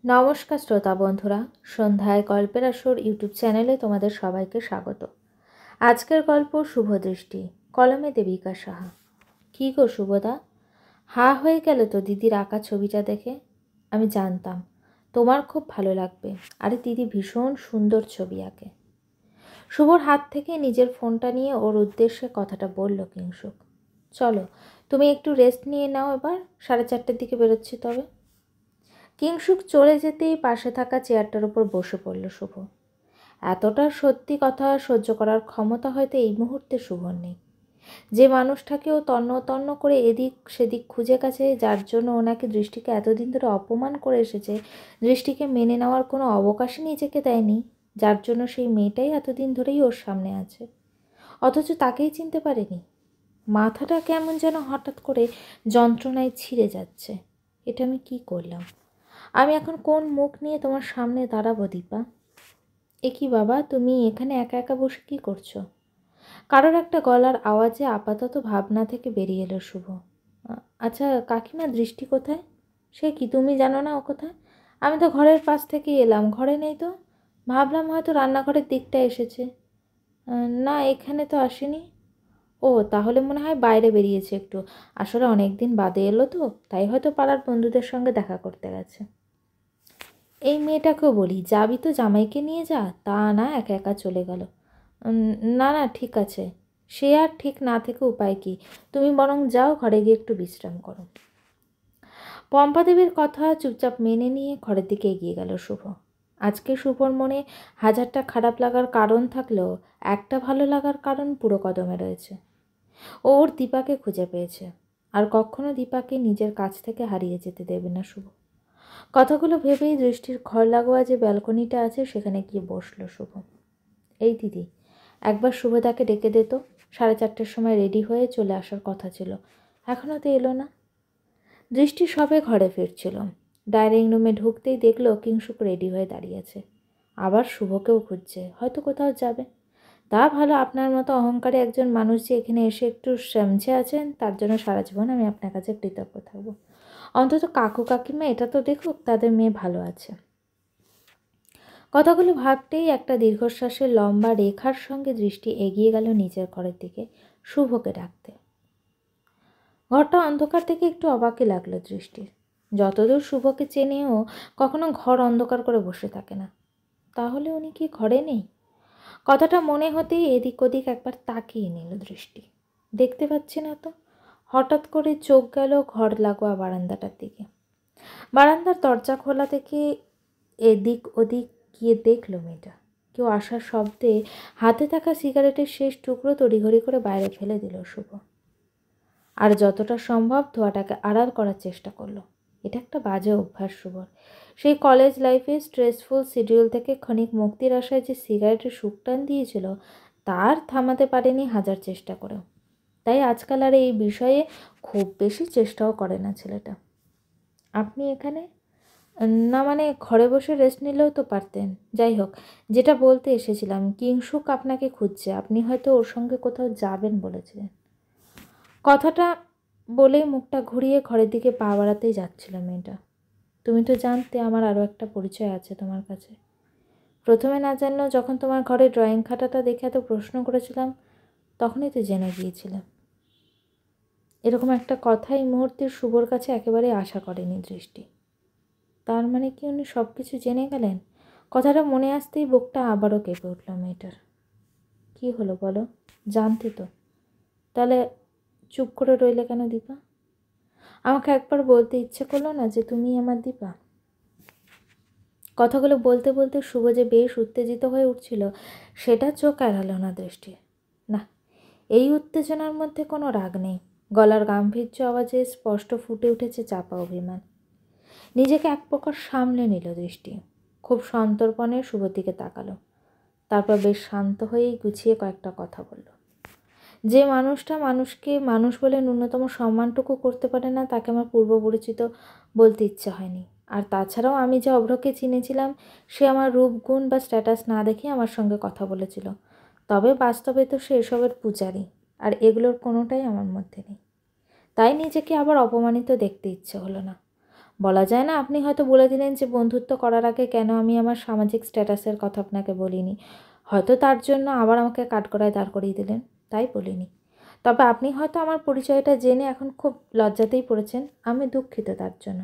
নমস্কার শ্রোতা বন্ধুরা, সন্ধ্যায় গল্পের আসর ইউটিউব চ্যানেলে তোমাদের সবাইকে স্বাগত। আজকের গল্প শুভ দৃষ্টি, কলমে দেবিকা সাহা। কী গো শুভদা, হা হয়ে গেল তো দিদির আঁকা ছবিটা দেখে? আমি জানতাম তোমার খুব ভালো লাগবে। আরে দিদি ভীষণ সুন্দর ছবি আঁকে। শুভর হাত থেকে নিজের ফোনটা নিয়ে ওর উদ্দেশ্যে কথাটা বলল কিংসুক। চলো তুমি একটু রেস্ট নিয়ে নাও, এবার 4:30টার দিকে বেরোচ্ছি তবে। কিংসুক চলে যেতেই পাশে থাকা চেয়ারটার উপর বসে পড়ল শুভ। এতটা সত্যি কথা সহ্য করার ক্ষমতা হয়তো এই মুহূর্তে শুভর নেই। যে মানুষটাকেও তন্ন তন্ন করে এদিক সেদিক খুঁজে গেছে, যার জন্য ওনাকে দৃষ্টিকে এতদিন ধরে অপমান করে এসেছে, দৃষ্টিকে মেনে নেওয়ার কোনো অবকাশই নিজেকে দেয়নি, যার জন্য সেই মেয়েটাই এতদিন ধরেই ওর সামনে আছে, অথচ তাকেই চিনতে পারেনি। মাথাটা কেমন যেন হঠাৎ করে যন্ত্রণায় ছিঁড়ে যাচ্ছে। এটা আমি কি করলাম? আমি এখন কোন মুখ নিয়ে তোমার সামনে দাঁড়াবো দীপা? এ কি বাবা, তুমি এখানে একা একা বসে কি করছো? কারোর একটা গলার আওয়াজে আপাতত ভাবনা থেকে বেরিয়ে এলো শুভ। আচ্ছা কাকিমা, দৃষ্টি কোথায়? সে কি, তুমি জানো না ও কোথায়? আমি তো ঘরের পাশ থেকেই এলাম, ঘরে নেই তো। ভাবলাম হয়তো রান্নাঘরের দিকটা এসেছে। না, এখানে তো আসেনি। ও তাহলে মনে হয় বাইরে বেরিয়েছে একটু। আসলে অনেক দিন বাদে এলো তো, তাই হয়তো পাড়ার বন্ধুদের সঙ্গে দেখা করতে গেছে। এই মেয়েটাকেও বলি, যাবি তো জামাইকে নিয়ে যা, তা না একা একা চলে গেল। না না ঠিক আছে, সে আর ঠিক না থেকে উপায় কি, তুমি বরং যাও, ঘরে গিয়ে একটু বিশ্রাম করো। পম্পাদেবীর কথা চুপচাপ মেনে নিয়ে ঘরের দিকে এগিয়ে গেল শুভ। আজকে শুভর মনে হাজারটা খারাপ লাগার কারণ থাকলেও একটা ভালো লাগার কারণ পুরো কদমে রয়েছে। ওর দীপাকে খুঁজে পেয়েছে, আর কখনো দীপাকে নিজের কাছ থেকে হারিয়ে যেতে দেবে না শুভ। কথাগুলো ভেবেই দৃষ্টির ঘর লাগোয়া যে ব্যালকনিটা আছে সেখানে গিয়ে বসলো শুভ। এই দিদি, একবার শুভদাকে ডেকে দে তো, 4:30টার সময় রেডি হয়ে চলে আসার কথা ছিল, এখনও তো এলো না। দৃষ্টি সবে ঘরে ফিরছিল, ডাইনিং রুমে ঢুকতেই দেখলো কিংসুক রেডি হয়ে দাঁড়িয়ে আছে। আবার শুভকেও খুঁজছে, হয়তো কোথাও যাবে। তা ভালো, আপনার মতো অহংকারী একজন মানুষ যে এখানে এসে একটু সমঝে আছেন, তার জন্য সারা জীবন আমি আপনার কাছে কৃতজ্ঞ থাকবো। অন্তত কাকু কাকিমা এটা তো দেখুক তাদের মেয়ে ভালো আছে। কথাগুলো ভাবতেই একটা দীর্ঘশ্বাসের লম্বা রেখার সঙ্গে দৃষ্টি এগিয়ে গেল নিজের ঘরের দিকে, শুভকে ডাকতে। ঘরটা অন্ধকার থেকে একটু অবাকই লাগলো দৃষ্টির। যতদূর শুভকে চেনেও কখনো ঘর অন্ধকার করে বসে থাকে না। তাহলে উনি কি ঘরে নেই? কথাটা মনে হতেই এদিক ওদিক একবার তাকিয়ে নিল দৃষ্টি। দেখতে পাচ্ছি না তো। হঠাৎ করে চোখ গেল ঘর লাগোয়া বারান্দাটার দিকে। বারান্দার দরজা খোলা থেকে এদিক ওদিক গিয়ে দেখল মেয়েটা। কেউ আসার শব্দে হাতে থাকা সিগারেটের শেষ টুকরো তড়িঘড়ি করে বাইরে ফেলে দিল শুভ। আর যতটা সম্ভব ধোঁয়াটাকে আড়াল করার চেষ্টা করলো। এটা একটা বাজে অভ্যাস শুভর। সেই কলেজ লাইফে স্ট্রেসফুল শিডিউল থেকে ক্ষণিক মুক্তির আশায় যে সিগারেটের সুখটান দিয়েছিল, তার থামাতে পারেনি হাজার চেষ্টা করেও। তাই আজকাল আর এই বিষয়ে খুব বেশি চেষ্টাও করে না ছেলেটা। আপনি এখানে? না মানে ঘরে বসে রেস্ট নিলেও তো পারতেন। যাই হোক, যেটা বলতে এসেছিলাম, কিংসুক আপনাকে খুঁজছে, আপনি হয়তো ওর সঙ্গে কোথাও যাবেন বলেছিলেন। কথাটা বলেই মুখটা ঘুরিয়ে ঘরের দিকে পা বাড়াতেই যাচ্ছিল মেয়েটা। তুমি তো জানতে আমার আরও একটা পরিচয় আছে তোমার কাছে। প্রথমে না জানলেও যখন তোমার ঘরে ড্রয়িং খাতাটা দেখে এত প্রশ্ন করেছিলাম, তখনই তো জেনে গিয়েছিলাম। এরকম একটা কথা এই মুহূর্তের শুভর কাছে একেবারে আশা করেনি দৃষ্টি। তার মানে কি উনি সব কিছু জেনে গেলেন? কথাটা মনে আসতেই বুকটা আবারও কেঁপে উঠল মেয়েটার। কি হলো বলো, জানতে তো? তাহলে চুপ করে রইলে কেন দীপা? আমাকে একবার বলতে ইচ্ছে করলো না যে তুমি আমার দীপা? কথাগুলো বলতে বলতে শুভ যে বেশ উত্তেজিত হয়ে উঠছিল, সেটা চোখ এড়ালো না দৃষ্টি। না, এই উত্তেজনার মধ্যে কোনো রাগ নেই। গলার গাম্ভীর্য আওয়াজে স্পষ্ট ফুটে উঠেছে চাপা অভিমান। নিজেকে এক প্রকার সামলে নিল দৃষ্টি। খুব সন্তর্পণে শুভর দিকে তাকালো। তারপর বেশ শান্ত হয়েই গুছিয়ে কয়েকটা কথা বলল। যে মানুষটা মানুষকে মানুষ বলে ন্যূনতম সম্মানটুকু করতে পারে না, তাকে আমার পূর্ব পরিচিত বলতে ইচ্ছে হয়নি। আর তাছাড়াও আমি যে অভ্রকে চিনেছিলাম, সে আমার রূপ গুণ বা স্ট্যাটাস না দেখে আমার সঙ্গে কথা বলেছিল। তবে বাস্তবে তো সে এসবের পূজারি, আর এগুলোর কোনোটাই আমার মধ্যে নেই। তাই নিজেকে আবার অপমানিত দেখতে ইচ্ছে হলো না। বলা যায় না আপনি হয়তো বলে দিলেন যে বন্ধুত্ব করার আগে কেন আমি আমার সামাজিক স্ট্যাটাসের কথা আপনাকে বলিনি, হয়তো তার জন্য আবার আমাকে কাঠগড়ায় দাঁড় করিয়ে দিলেন, তাই বলিনি। তবে আপনি হয়তো আমার পরিচয়টা জেনে এখন খুব লজ্জাতেই পড়েছেন, আমি দুঃখিত তার জন্য।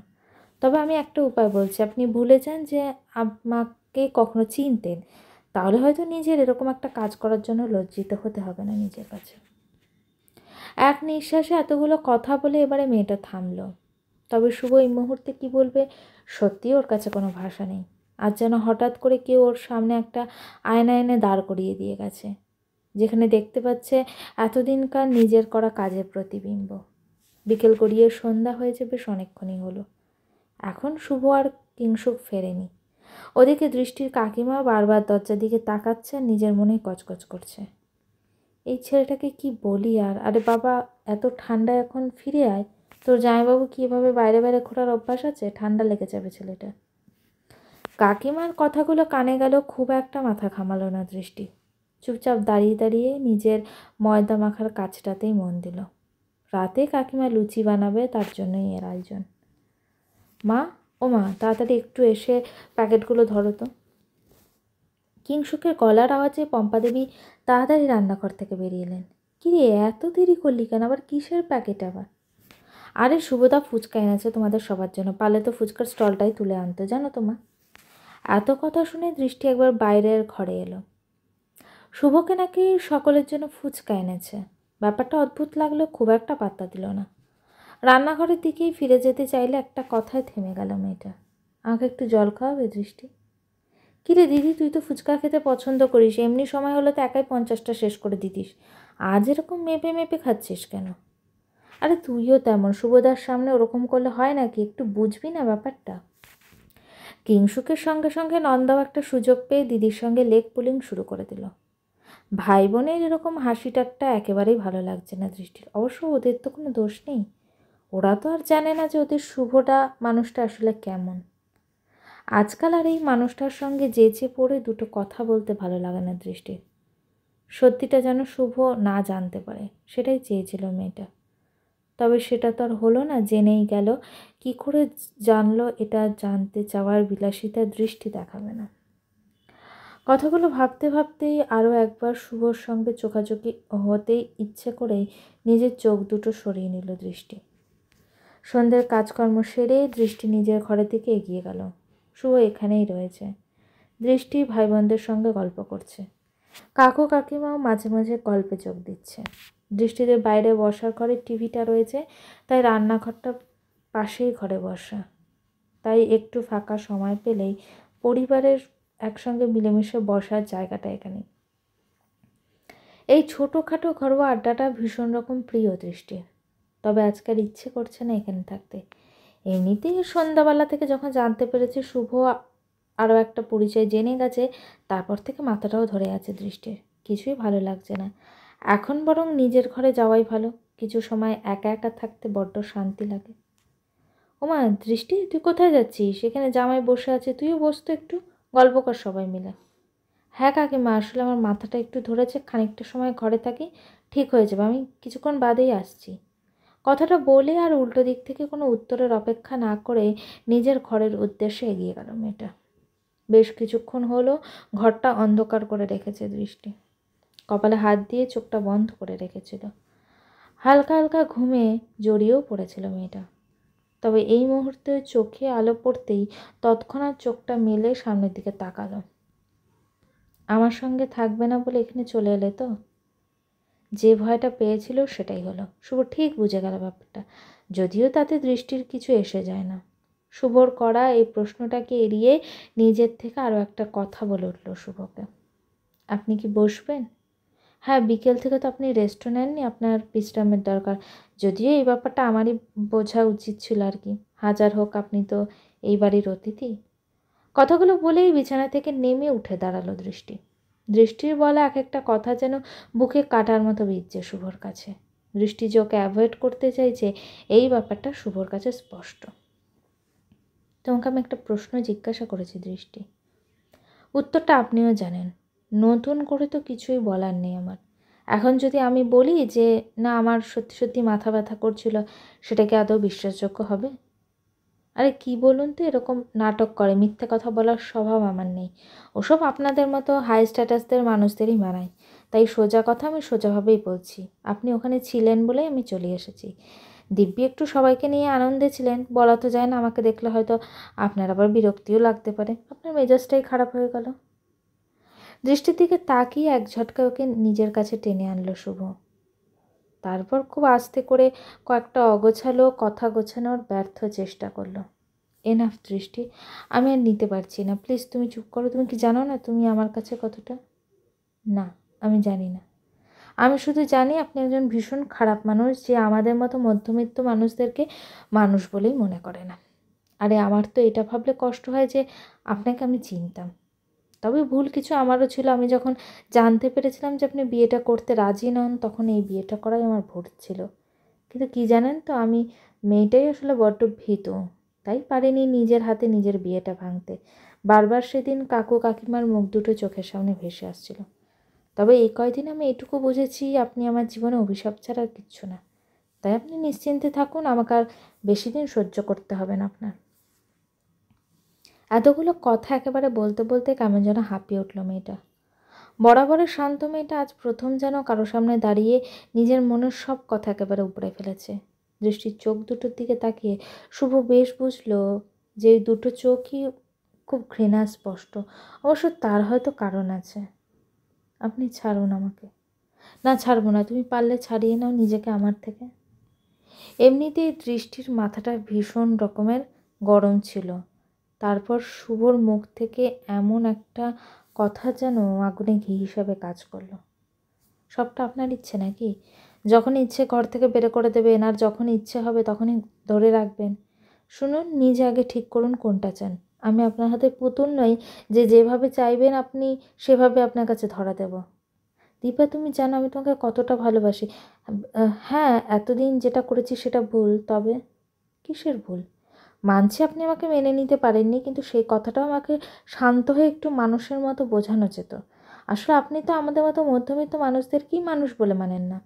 তবে আমি একটা উপায় বলছি, আপনি ভুলে যান যে আমাকে কখনো চিনতেন, তাহলে হয়তো নিজের এরকম একটা কাজ করার জন্য লজ্জিত হতে হবে না নিজের কাছে। এক নিঃশ্বাসে এতগুলো কথা বলে এবারে মেয়েটা থামলো। তবে শুভ এই মুহূর্তে কি বলবে সত্যিই ওর কাছে কোনো ভাষা নেই। আজ যেন হঠাৎ করে কেউ ওর সামনে একটা আয়না এনে দাঁড় করিয়ে দিয়ে গেছে, যেখানে দেখতে পাচ্ছে এতদিনকার নিজের করা কাজের প্রতিবিম্ব। বিকেল গড়িয়ে সন্ধ্যা হয়েছে বেশ অনেকক্ষণই হলো। এখন শুভ আর কিংসুক ফেরেনি। ওদিকে দৃষ্টির কাকিমা বারবার দরজার দিকে তাকাচ্ছে আর নিজের মনে কচকচ করছে, এই ছেলেটাকে কি বলি আর। আরে বাবা, এত ঠান্ডায় এখন ফিরে আয়। তোর জামাইবাবু কি এভাবে বাইরে বাইরে ঘোরার অভ্যাস আছে? ঠান্ডা লেগে যাবে ছেলেটা। কাকিমার কথাগুলো কানে গেল, খুব একটা মাথা ঘামালো না দৃষ্টি। চুপচাপ দাঁড়িয়ে দাঁড়িয়ে নিজের ময়দা মাখার কাজটাতেই মন দিল। রাতে কাকিমা লুচি বানাবে, তার জন্যই এর আয়োজন। মা, ও মা, তাড়াতাড়ি একটু এসে প্যাকেটগুলো ধরো তো। কিংসুকের গলার আওয়াজে পম্পাদেবী তাড়াতাড়ি রান্নাঘর থেকে বেরিয়ে এলেন। কিরে, এত দেরি করলি কেন? আবার কিসের প্যাকেট আবার? আরে শুভদা ফুচকা এনেছে তোমাদের সবার জন্য, পারলে তো ফুচকার স্টলটাই তুলে আনতো, জানো তো মা। এত কথা শুনে দৃষ্টি একবার বাইরের ঘরে এলো। শুভকে নাকি সকলের জন্য ফুচকা এনেছে। ব্যাপারটা অদ্ভুত লাগলো, খুব একটা পাত্তা দিল না। রান্নাঘরের দিকেই ফিরে যেতে চাইলে একটা কথায় থেমে গেল মেয়েটা। আমাকে একটু জল খাওয়াবে দৃষ্টি? কিরে দিদি, তুই তো ফুচকা খেতে পছন্দ করিস, এমনি সময় হলে তো একাই 50টা শেষ করে দিতিস, আজ এরকম মেপে মেপে খাচ্ছিস কেন? আরে তুইও তেমন, শুভদার সামনে ওরকম করলে হয় নাকি? একটু বুঝবি না ব্যাপারটা। কিংসুকের সঙ্গে সঙ্গে নন্দাও একটা সুযোগ পেয়ে দিদির সঙ্গে লেগ পুলিং শুরু করে দিল। ভাই বোনের এরকম হাসি ঠাট্টা একেবারেই ভালো লাগছে না দৃষ্টির। অবশ্য ওদের তো কোনো দোষ নেই, ওরা তো আর জানে না যে ওদের শুভটা মানুষটা আসলে কেমন। আজকাল আর এই মানুষটার সঙ্গে যেচে পড়ে দুটো কথা বলতে ভালো লাগে না দৃষ্টির। সত্যিটা যেন শুভ না জানতে পারে, সেটাই চেয়েছিল মেয়েটা। তবে সেটা তো আর হলো না, জেনেই গেল। কি করে জানলো এটা জানতে চাওয়ার বিলাসিতা দৃষ্টি দেখাবে না। কথাগুলো ভাবতে ভাবতেই আরও একবার শুভর সঙ্গে চোখাচোখি হতেই ইচ্ছে করেই নিজের চোখ দুটো সরিয়ে নিল দৃষ্টি। সন্ধ্যের কাজকর্ম সেরে দৃষ্টি নিজের ঘরের দিকে এগিয়ে গেল। শুভ এখানেই রয়েছে, দৃষ্টি ভাই বোনদের সঙ্গে গল্প করছে। কাকু কাকিমাও মাঝে মাঝে গল্পে যোগ দিচ্ছে। দৃষ্টিদের বাইরে বসার ঘরে টিভিটা রয়েছে, তাই রান্নাঘরটা পাশেই ঘরে বসা, তাই একটু ফাঁকা সময় পেলেই পরিবারের একসঙ্গে মিলেমিশে বসার জায়গাটা এখানে। এই ছোটোখাটো ঘরোয়া আড্ডাটা ভীষণ রকম প্রিয় দৃষ্টির। তবে আজকাল ইচ্ছে করছে না এখানে থাকতে। এমনিতেই সন্ধ্যাবেলা থেকে যখন জানতে পেরেছে শুভ আরও একটা পরিচয় জেনে গেছে, তারপর থেকে মাথাটাও ধরে আছে দৃষ্টির। কিছুই ভালো লাগছে না। এখন বরং নিজের ঘরে যাওয়াই ভালো, কিছু সময় একা একা থাকতে বড্ড শান্তি লাগে। ওমা দৃষ্টি, তুই কোথায় যাচ্ছিস? এখানে জামাই বসে আছে, তুইও বস তো, একটু গল্প কর সবাই মিলে। হ্যাঁ কাকিমা, আসলে আমার মাথাটা একটু ধরেছে, খানিকটা সময় ঘরে থাকি, ঠিক হয়ে যাবে, আমি কিছুক্ষণ বাদেই আসছি। কথাটা বলে আর উল্টো দিক থেকে কোনো উত্তরের অপেক্ষা না করে নিজের ঘরের উদ্দেশ্যে এগিয়ে গেল মেয়েটা। বেশ কিছুক্ষণ হলো ঘরটা অন্ধকার করে রেখেছে দৃষ্টি। কপালে হাত দিয়ে চোখটা বন্ধ করে রেখেছিল। হালকা হালকা ঘুমে জড়িয়েও পড়েছিল মেয়েটা। তবে এই মুহূর্তে চোখে আলো পড়তেই তৎক্ষণাৎ চোখটা মেলে সামনের দিকে তাকালো। আমার সঙ্গে থাকবে না বলে এখানে চলে এলে তো? যে ভয়টা পেয়েছিল সেটাই হলো। শুভ ঠিক বুঝে গেল ব্যাপারটা, যদিও তাতে দৃষ্টির কিছু এসে যায় না। শুভর করা এই প্রশ্নটাকে এড়িয়ে নিজের থেকে আরও একটা কথা বলে উঠল শুভকে। আপনি কি বসবেন? হ্যাঁ, বিকেল থেকে তো আপনি রেস্টও নেননি, আপনার বিশ্রামের দরকার। যদিও এই ব্যাপারটা আমারই বোঝা উচিত ছিল আর কি। হাজার হোক আপনি তো এই বাড়ির অতিথি। কথাগুলো বলেই বিছানা থেকে নেমে উঠে দাঁড়ালো দৃষ্টি। দৃষ্টির বলা এক একটা কথা যেন বুকে কাটার মতো বিঁধছে শুভর কাছে। দৃষ্টি যে ওকে অ্যাভয়েড করতে চাইছে, এই ব্যাপারটা শুভর কাছে স্পষ্ট। তোমাকে আমি একটা প্রশ্ন জিজ্ঞাসা করেছি দৃষ্টি, উত্তরটা আপনিও জানেন। নতুন করে তো কিছুই বলার নেই আমার। এখন যদি আমি বলি যে না আমার সত্যি সত্যি মাথা ব্যথা করছিল, সেটা কি আদৌ বিশ্বাসযোগ্য হবে? আরে কি বলুন তো, এরকম নাটক করে, মিথ্যে কথা বলার স্বভাব আমার নেই। ওসব আপনাদের মতো হাই স্ট্যাটাসদের মানুষদেরই মানায়। তাই সোজা কথা আমি সোজাভাবেই বলছি, আপনি ওখানে ছিলেন বলেই আমি চলে এসেছি। দিব্যি একটু সবাইকে নিয়ে আনন্দে ছিলেন, বলা তো যায় না, আমাকে দেখলে হয়তো আপনার আবার বিরক্তিও লাগতে পারে, আপনার মেজাজটাই খারাপ হয়ে গেল। দৃষ্টির দিকে তাকিয়ে এক ঝটকা ওকে নিজের কাছে টেনে আনলো শুভ। তারপর খুব আস্তে করে কয়েকটা অগোছালো কথা গোছানোর ব্যর্থ চেষ্টা করলো। এনাফ দৃষ্টি, আমি আর নিতে পারছি না, প্লিজ তুমি চুপ করো। তুমি কি জানো না তুমি আমার কাছে কতটা? না, আমি জানি না। আমি শুধু জানি আপনি একজন ভীষণ খারাপ মানুষ, যে আমাদের মতো মধ্যবিত্ত মানুষদেরকে মানুষ বলেই মনে করে না। আরে আমার তো এটা ভাবলে কষ্ট হয় যে আপনাকে আমি চিনতাম। তবে ভুল কিছু আমারও ছিল। আমি যখন জানতে পেরেছিলাম যে আপনি বিয়েটা করতে রাজি নন, তখন এই বিয়েটা করাই আমার ভুল ছিল। কিন্তু কি জানেন তো, আমি মেয়েটাই আসলে বড্ড ভীতু, তাই পারিনি নিজের হাতে নিজের বিয়েটা ভাঙতে। বারবার সেদিন কাকু কাকিমার মুখ দুটো চোখের সামনে ভেসে আসছিল। তবে এই কয়দিন আমি এটুকু বুঝেছি, আপনি আমার জীবনে অভিশাপ ছাড়া আর কিচ্ছু না। তাই আপনি নিশ্চিন্তে থাকুন, আমাকে আর বেশি দিন সহ্য করতে হবে না আপনার। এতগুলো কথা একেবারে বলতে বলতে কেমন যেন হাঁপিয়ে উঠল মেয়েটা। বরাবরের শান্ত মেয়েটা আজ প্রথম যেন কারো সামনে দাঁড়িয়ে নিজের মনের সব কথা একেবারে উপড়ে ফেলেছে। দৃষ্টির চোখ দুটোর দিকে তাকিয়ে শুভ বেশ বুঝল যে এই দুটো চোখই খুব ঘৃণা স্পষ্ট। অবশ্য তার হয়তো কারণ আছে। আপনি ছাড়ুন আমাকে। না, ছাড়বো না, তুমি পারলে ছাড়িয়ে নাও নিজেকে আমার থেকে। এমনিতেই দৃষ্টির মাথাটা ভীষণ রকমের গরম ছিল, তারপর শুভর মুখ থেকে এমন একটা কথা যেন আগুনে ঘি হিসাবে কাজ করলো। সবটা আপনার ইচ্ছে নাকি? যখন ইচ্ছে ঘর থেকে বের করে দেবেন, আর যখন ইচ্ছে হবে তখনই ধরে রাখবেন। শুনুন, নিজে আগে ঠিক করুন কোনটা চান। আমি আপনার হাতে পুতুল নই যে যেভাবে চাইবেন আপনি সেভাবে আপনার কাছে ধরা দেব। দীপা, তুমি জানো আমি তোমাকে কতটা ভালোবাসি। হ্যাঁ, এতদিন যেটা করেছি সেটা ভুল। তবে কিসের ভুল? মানছি আপনি আমাকে মেনে নিতে পারেননি, কিন্তু সেই কথাটাও আমাকে শান্ত হয়ে একটু মানুষের মতো বোঝানো যেত। আসলে আপনি তো আমাদের মতো মধ্যবিত্ত মানুষদেরকেই মানুষ বলে মানেন না।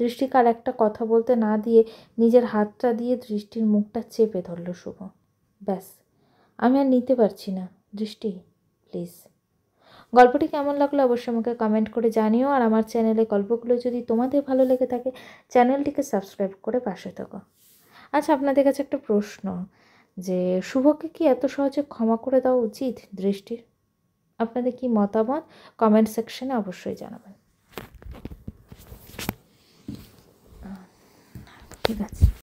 দৃষ্টিকার একটা কথা বলতে না দিয়ে নিজের হাতটা দিয়ে দৃষ্টির মুখটা চেপে ধরল শুভ। ব্যাস, আমি আর নিতে পারছি না দৃষ্টি, প্লিজ। গল্পটি কেমন লাগলো অবশ্যই আমাকে কমেন্ট করে জানিও। আর আমার চ্যানেলে গল্পগুলো যদি তোমাদের ভালো লেগে থাকে, চ্যানেলটিকে সাবস্ক্রাইব করে পাশে থাকো। আচ্ছা, আপনাদের কাছে একটা প্রশ্ন, যে শুভকে কি এত সহজে ক্ষমা করে দেওয়া উচিত দৃষ্টির? আপনাদের কি মতামত কমেন্ট সেকশনে অবশ্যই জানাবেন। ঠিক আছে।